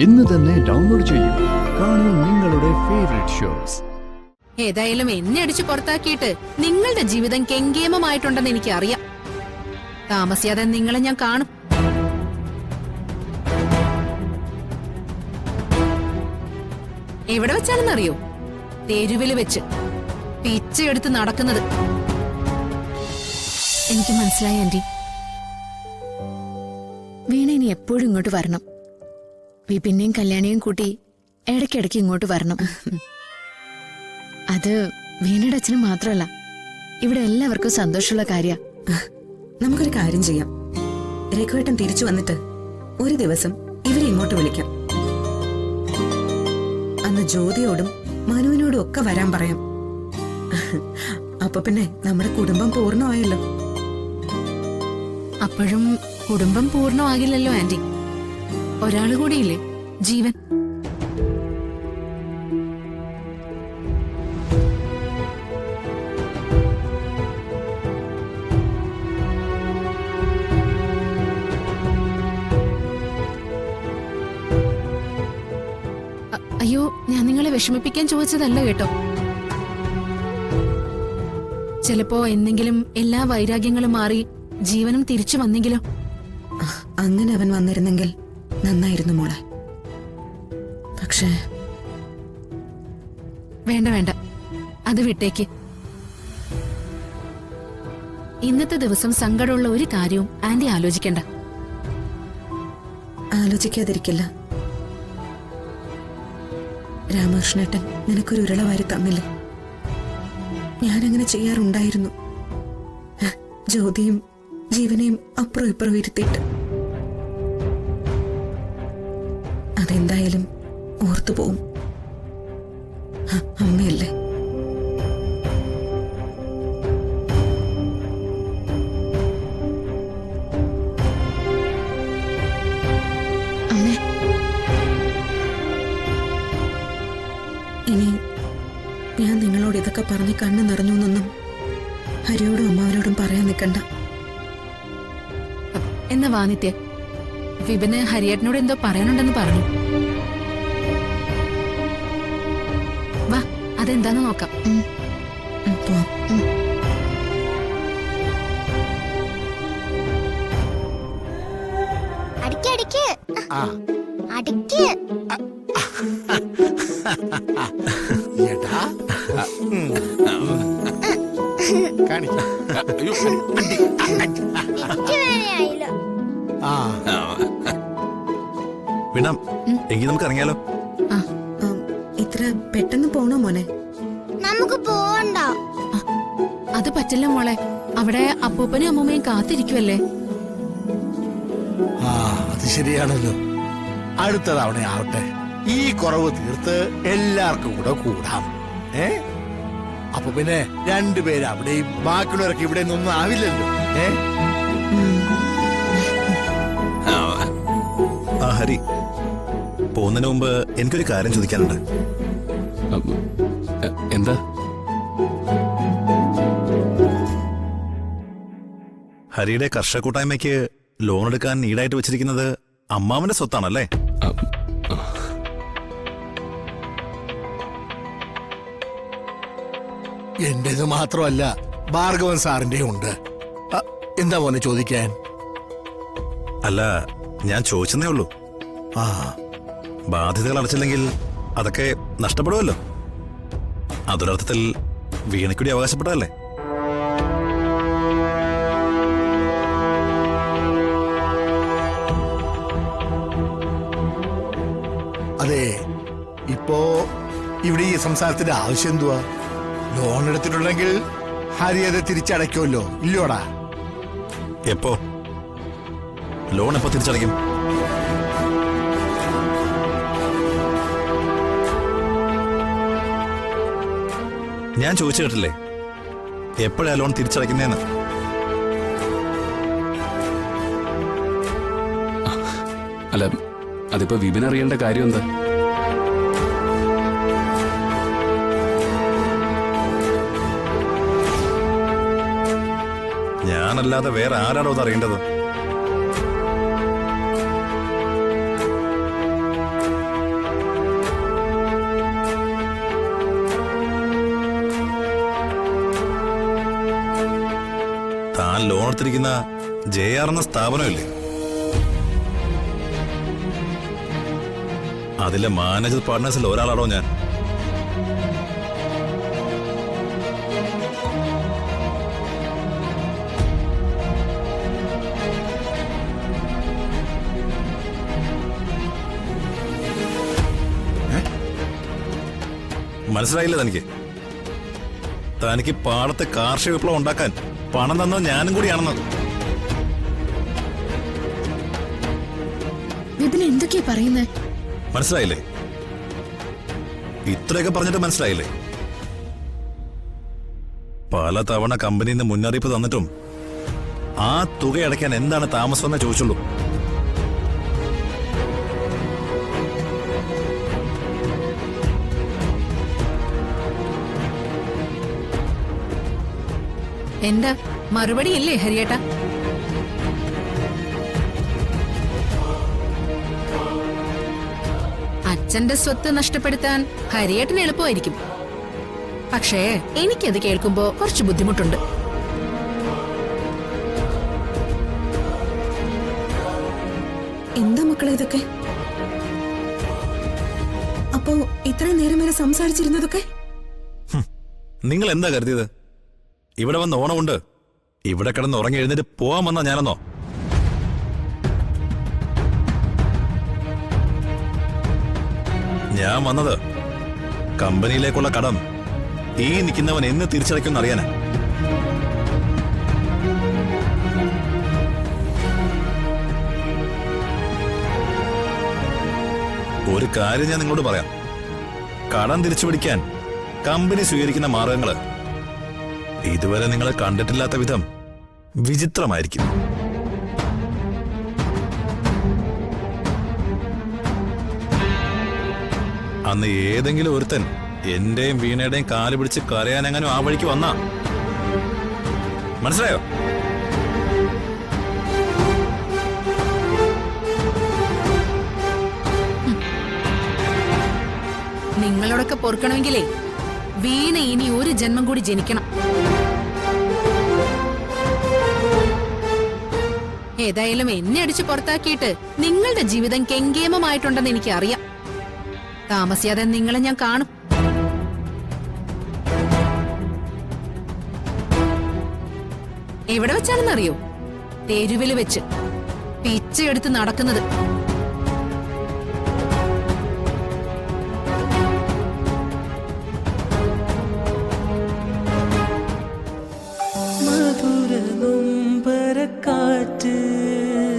ഇന്ന് തന്നെ ഡൗൺലോഡ് ചെയ്യൂ. കാണൂ നിങ്ങളുടെ ഫേവറേറ്റ് ഷോസ്. ഏതായാലും എന്നെ അടിച്ചു പുറത്താക്കിയിട്ട് നിങ്ങളുടെ ജീവിതം കെങ്കേമമായിട്ടുണ്ടെന്ന് എനിക്ക് അറിയാം. താമസിയാതെ നിങ്ങളെ ഞാൻ കാണും. എവിടെ വെച്ചാണെന്നറിയോ? തെരുവില് വെച്ച് പിച്ചയെടുത്ത് നടക്കുന്നത്. എനിക്ക് മനസ്സിലായി ആന്റി. വീണ ഇനി എപ്പോഴും ഇങ്ങോട്ട് വരണം. വിപിനെയും കല്യാണിയും കൂട്ടി ഇടയ്ക്കിടയ്ക്ക് ഇങ്ങോട്ട് വരണം. അത് വീണയുടെ അച്ഛനും മാത്രമല്ല, ഇവിടെ എല്ലാവർക്കും സന്തോഷമുള്ള കാര്യ. നമുക്കൊരു കാര്യം ചെയ്യാം. രഘുവേട്ടൻ തിരിച്ചു വന്നിട്ട് ഒരു ദിവസം ഇവരെ ഇങ്ങോട്ട് വിളിക്കാം. അന്ന് ജ്യോതിയോടും മനുവിനോടും ഒക്കെ വരാൻ പറയാം. അപ്പൊ പിന്നെ നമ്മുടെ കുടുംബം പൂർണ്ണമായല്ലോ. അപ്പോഴും കുടുംബം പൂർണ്ണമാകില്ലല്ലോ ആന്റി. ഒരാള് കൂടിയില്ലേ, ജീവൻ. അയ്യോ, ഞാൻ നിങ്ങളെ വിഷമിപ്പിക്കാൻ ചോദിച്ചതല്ല കേട്ടോ. ചിലപ്പോ എന്തെങ്കിലും എല്ലാ വൈരാഗ്യങ്ങളും മാറി ജീവനും തിരിച്ചു വന്നെങ്കിലോ? അങ്ങനെ അവൻ വന്നിരുന്നെങ്കിൽ നന്നായിരുന്നു മോളെ. പക്ഷേ വേണ്ട വേണ്ട, അത് വിട്ടേക്ക്. ഇന്നത്തെ ദിവസം സങ്കടമുള്ള ഒരു കാര്യവും ആന്റി ആലോചിക്കണ്ട. ആലോചിക്കാതിരിക്കില്ല. രാമകൃഷ്ണേട്ടൻ നിനക്കൊരു ഉരുള വാരി തന്നില്ലേ? ഞാനങ്ങനെ ചെയ്യാറുണ്ടായിരുന്നു. ജ്യോതിയും ജീവനെയും അപ്പുറം ഇപ്പുറം ഇരുത്തിയിട്ട്. അതെന്തായാലും ഓർത്തുപോകും. അമ്മയല്ലേ. അമ്മേ, ഇനി ഞാൻ നിങ്ങളോട് ഇതൊക്കെ പറഞ്ഞ് കണ്ണു നിറഞ്ഞു എന്നൊന്നും ഹരിയോടും അമ്മാവനോടും പറയാൻ നിൽക്കണ്ട. എന്നാ വാ നിത്യ. വിപിന് ഹരിയേട്ടനോട് എന്തോ പറയാനുണ്ടെന്ന് പറഞ്ഞു. വാ, അതെന്താന്ന് നോക്കാം. പോവാം. അടിക്ക് അടിക്ക്. എടാ വിടാം. എങ്കിൽ നമുക്ക് ഇറങ്ങിയാലോ? ഇത്ര പെട്ടെന്ന് പോണോ മോനെ? നമുക്ക് പോവണ്ട. അത് പറ്റില്ല മോളെ. അവിടെ അപ്പൂപ്പനും അമ്മൂമ്മയും കാത്തിരിക്കുവല്ലേ. അത് ശരിയാണല്ലോ. അടുത്ത തവണ ആവട്ടെ. ഈ കുറവ് തീർത്ത് എല്ലാവർക്കും കൂടെ കൂടാം. അപ്പൊ പിന്നെ രണ്ടുപേരും അവിടെയും ബാക്കിയുള്ളവർക്ക് ഇവിടെ ഒന്നും ആവില്ലല്ലോ. ഹരി, പോകുന്നതിന് മുമ്പ് എനിക്കൊരു കാര്യം ചോദിക്കാനുണ്ട്. എന്താ? ഹരിയുടെ കർഷക കൂട്ടായ്മയ്ക്ക് ലോൺ എടുക്കാൻ ഈടായിട്ട് വെച്ചിരിക്കുന്നത് അമ്മാവന്റെ സ്വത്താണല്ലേ? എന്റേത് മാത്രമല്ല, ഭാർഗവൻ സാറിന്റെയും ഉണ്ട്. എന്താ മോനെ ചോദിക്കാൻ? അല്ല, ഞാൻ ചോദിച്ചെന്നേ ഉള്ളൂ. ബാധ്യതകൾ അടച്ചില്ലെങ്കിൽ അതൊക്കെ നഷ്ടപ്പെടുമല്ലോ. അതൊരർത്ഥത്തിൽ വീണയ്ക്കൂടി അവകാശപ്പെട്ടതല്ലേ? അതെ, ഇപ്പോ ഇവിടെ ഈ സംസാരത്തിന്റെ ആവശ്യം എന്തുവാ? ലോൺ എടുത്തിട്ടുണ്ടെങ്കിൽ ഹരി അത് തിരിച്ചടയ്ക്കുമല്ലോ, ഇല്ലോടാ? എപ്പോ? ലോൺ എപ്പോ തിരിച്ചടയ്ക്കും? ഞാൻ ചോദിച്ചു കേട്ടില്ലേ എപ്പോഴാ ലോൺ തിരിച്ചടയ്ക്കുന്നേന്ന്? അല്ല, അതിപ്പോ വിപിൻ അറിയേണ്ട കാര്യം എന്താ? ഞാനല്ലാതെ വേറെ ആരാണോ അത് അറിയേണ്ടത്? നടത്തിയിരിക്കുന്ന JR എന്ന സ്ഥാപനമില്ലേ, അതിലെ മാനേജർ പാർട്ട്നേഴ്സിൽ ഒരാളാണോ ഞാൻ. മനസ്സിലായില്ല തനിക്ക്? തനിക്ക് പാടത്ത് കാർഷിക വിപ്ലവം ഉണ്ടാക്കാൻ പണം തന്നത് ഞാനും കൂടിയാണെന്ന്. വിപിൻ എന്തൊക്കെയാ പറയുന്നേ? മനസ്സിലായില്ലേ? ഇത്രയൊക്കെ പറഞ്ഞിട്ട് മനസ്സിലായില്ലേ? പല തവണ കമ്പനിയിൽ നിന്ന് മുന്നറിയിപ്പ് തന്നിട്ടും ആ തുക അടയ്ക്കാൻ എന്താണ് താമസമെന്നേ ചോദിച്ചുള്ളൂ. എന്താ മറുപടി ഇല്ലേ ഹരിയേട്ടാ? അച്ഛന്റെ സ്വത്ത് നഷ്ടപ്പെടുത്താൻ ഹരിയേട്ടന് എളുപ്പമായിരിക്കും. പക്ഷേ എനിക്കത് കേൾക്കുമ്പോ കുറച്ച് ബുദ്ധിമുട്ടുണ്ട്. എന്താ മക്കളെ ഇതൊക്കെ? അപ്പോ ഇത്രയും നേരം വരെ സംസാരിച്ചിരുന്നതൊക്കെ? നിങ്ങൾ എന്താ കരുതിയത്? ഇവിടെ വന്ന് ഓണമുണ്ട്, ഇവിടെ കിടന്ന് ഉറങ്ങി എഴുന്നേറ്റ് പോവാൻ വന്നാ ഞാനെന്നോ? ഞാൻ വന്നത് കമ്പനിയിലേക്കുള്ള കടം ഈ നിൽക്കുന്നവൻ എന്ന് തിരിച്ചടയ്ക്കുമെന്ന് അറിയാനാ. ഒരു കാര്യം ഞാൻ നിങ്ങളോട് പറയാം. കടം തിരിച്ചു പിടിക്കാൻ കമ്പനി സ്വീകരിക്കുന്ന മാർഗങ്ങള് ഇതുവരെ നിങ്ങൾ കണ്ടിട്ടില്ലാത്ത വിധം വിചിത്രമായിരിക്കും. അന്ന് ഏതെങ്കിലും ഒരുത്തൻ എന്റെയും വീണയുടെയും കാല് പിടിച്ച് കരയാനെങ്ങനും ആ വഴിക്ക് വന്നാ മനസ്സിലായോ? നിങ്ങളോടൊക്കെ പൊറുക്കണമെങ്കിലേ വീണ ഇനി ഒരു ജന്മം കൂടി ജനിക്കണം. ഏതായാലും എന്നെ അടിച്ചു പുറത്താക്കിയിട്ട് നിങ്ങളുടെ ജീവിതം കെങ്കേമമായിട്ടുണ്ടെന്ന് എനിക്ക് അറിയാം. താമസിയാതെ നിങ്ങളെ ഞാൻ കാണും. എവിടെ വെച്ചാണെന്നറിയോ? തെരുവില് വെച്ച് പിച്ചയെടുത്ത് നടക്കുന്നത്.